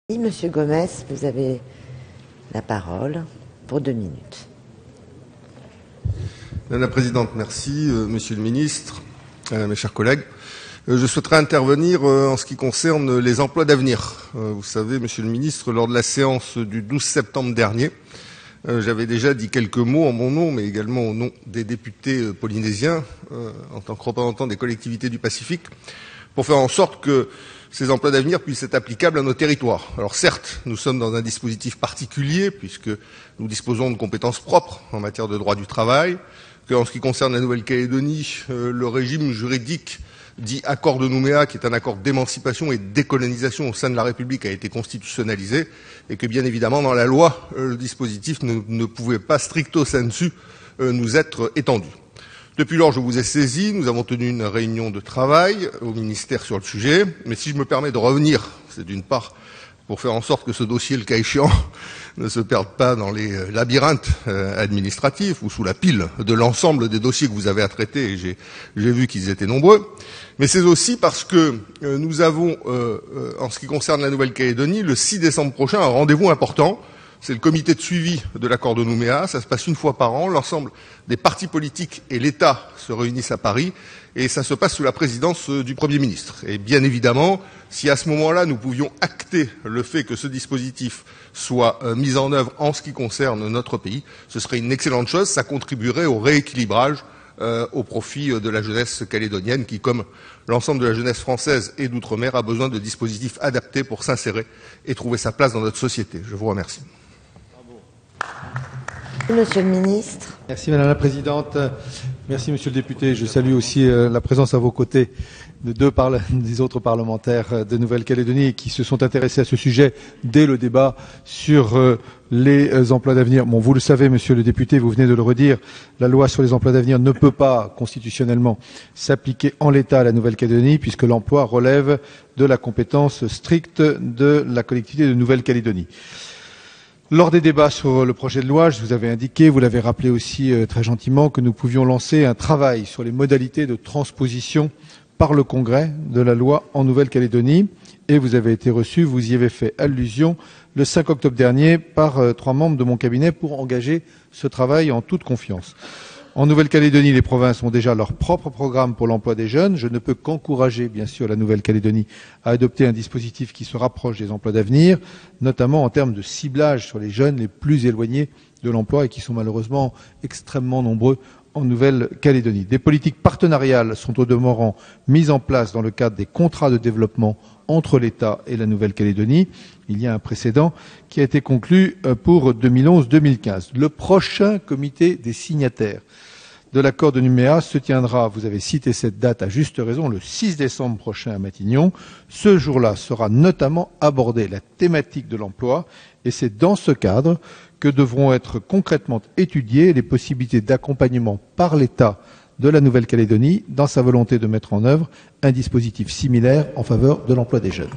Monsieur Gomes, vous avez la parole pour 2 minutes. Madame la Présidente, merci. Monsieur le Ministre, mes chers collègues, je souhaiterais intervenir en ce qui concerne les emplois d'avenir. Vous savez, Monsieur le Ministre, lors de la séance du 12 septembre dernier, j'avais déjà dit quelques mots en mon nom, mais également au nom des députés polynésiens, en tant que représentant des collectivités du Pacifique, pour faire en sorte que ces emplois d'avenir puissent être applicables à nos territoires. Alors certes, nous sommes dans un dispositif particulier, puisque nous disposons de compétences propres en matière de droit du travail, qu'en ce qui concerne la Nouvelle-Calédonie, le régime juridique dit accord de Nouméa, qui est un accord d'émancipation et de décolonisation au sein de la République, a été constitutionnalisé, et que bien évidemment, dans la loi, le dispositif ne pouvait pas stricto sensu nous être étendu. Depuis lors, je vous ai saisi, nous avons tenu une réunion de travail au ministère sur le sujet, mais si je me permets de revenir, c'est d'une part pour faire en sorte que ce dossier, le cas échéant, ne se perde pas dans les labyrinthes administratifs ou sous la pile de l'ensemble des dossiers que vous avez à traiter, et j'ai vu qu'ils étaient nombreux, mais c'est aussi parce que nous avons, en ce qui concerne la Nouvelle-Calédonie, le 6 décembre prochain, un rendez-vous important. C'est le comité de suivi de l'accord de Nouméa. Ça se passe une fois par an. L'ensemble des partis politiques et l'État se réunissent à Paris et ça se passe sous la présidence du Premier ministre. Et bien évidemment, si à ce moment-là, nous pouvions acter le fait que ce dispositif soit mis en œuvre en ce qui concerne notre pays, ce serait une excellente chose. Ça contribuerait au rééquilibrage au profit de la jeunesse calédonienne qui, comme l'ensemble de la jeunesse française et d'outre-mer, a besoin de dispositifs adaptés pour s'insérer et trouver sa place dans notre société. Je vous remercie. Monsieur le Ministre. Merci Madame la Présidente. Merci Monsieur le député. Je salue aussi la présence à vos côtés de des autres parlementaires de Nouvelle-Calédonie qui se sont intéressés à ce sujet dès le débat sur les emplois d'avenir. Bon, vous le savez, Monsieur le député, vous venez de le redire, la loi sur les emplois d'avenir ne peut pas constitutionnellement s'appliquer en l'état à la Nouvelle-Calédonie puisque l'emploi relève de la compétence stricte de la collectivité de Nouvelle-Calédonie. Lors des débats sur le projet de loi, je vous avais indiqué, vous l'avez rappelé aussi très gentiment, que nous pouvions lancer un travail sur les modalités de transposition par le Congrès de la loi en Nouvelle-Calédonie. Et vous avez été reçu, vous y avez fait allusion le 5 octobre dernier par 3 membres de mon cabinet pour engager ce travail en toute confiance. En Nouvelle-Calédonie, les provinces ont déjà leur propre programme pour l'emploi des jeunes. Je ne peux qu'encourager, bien sûr, la Nouvelle-Calédonie à adopter un dispositif qui se rapproche des emplois d'avenir, notamment en termes de ciblage sur les jeunes les plus éloignés de l'emploi et qui sont malheureusement extrêmement nombreux en Nouvelle-Calédonie. Des politiques partenariales sont au demeurant mises en place dans le cadre des contrats de développement entre l'État et la Nouvelle-Calédonie. Il y a un précédent qui a été conclu pour 2011-2015. Le prochain comité des signataires de l'accord de Nouméa se tiendra, vous avez cité cette date à juste raison, le 6 décembre prochain à Matignon. Ce jour-là sera notamment abordée la thématique de l'emploi et c'est dans ce cadre que devront être concrètement étudiées les possibilités d'accompagnement par l'État de la Nouvelle-Calédonie dans sa volonté de mettre en œuvre un dispositif similaire en faveur de l'emploi des jeunes.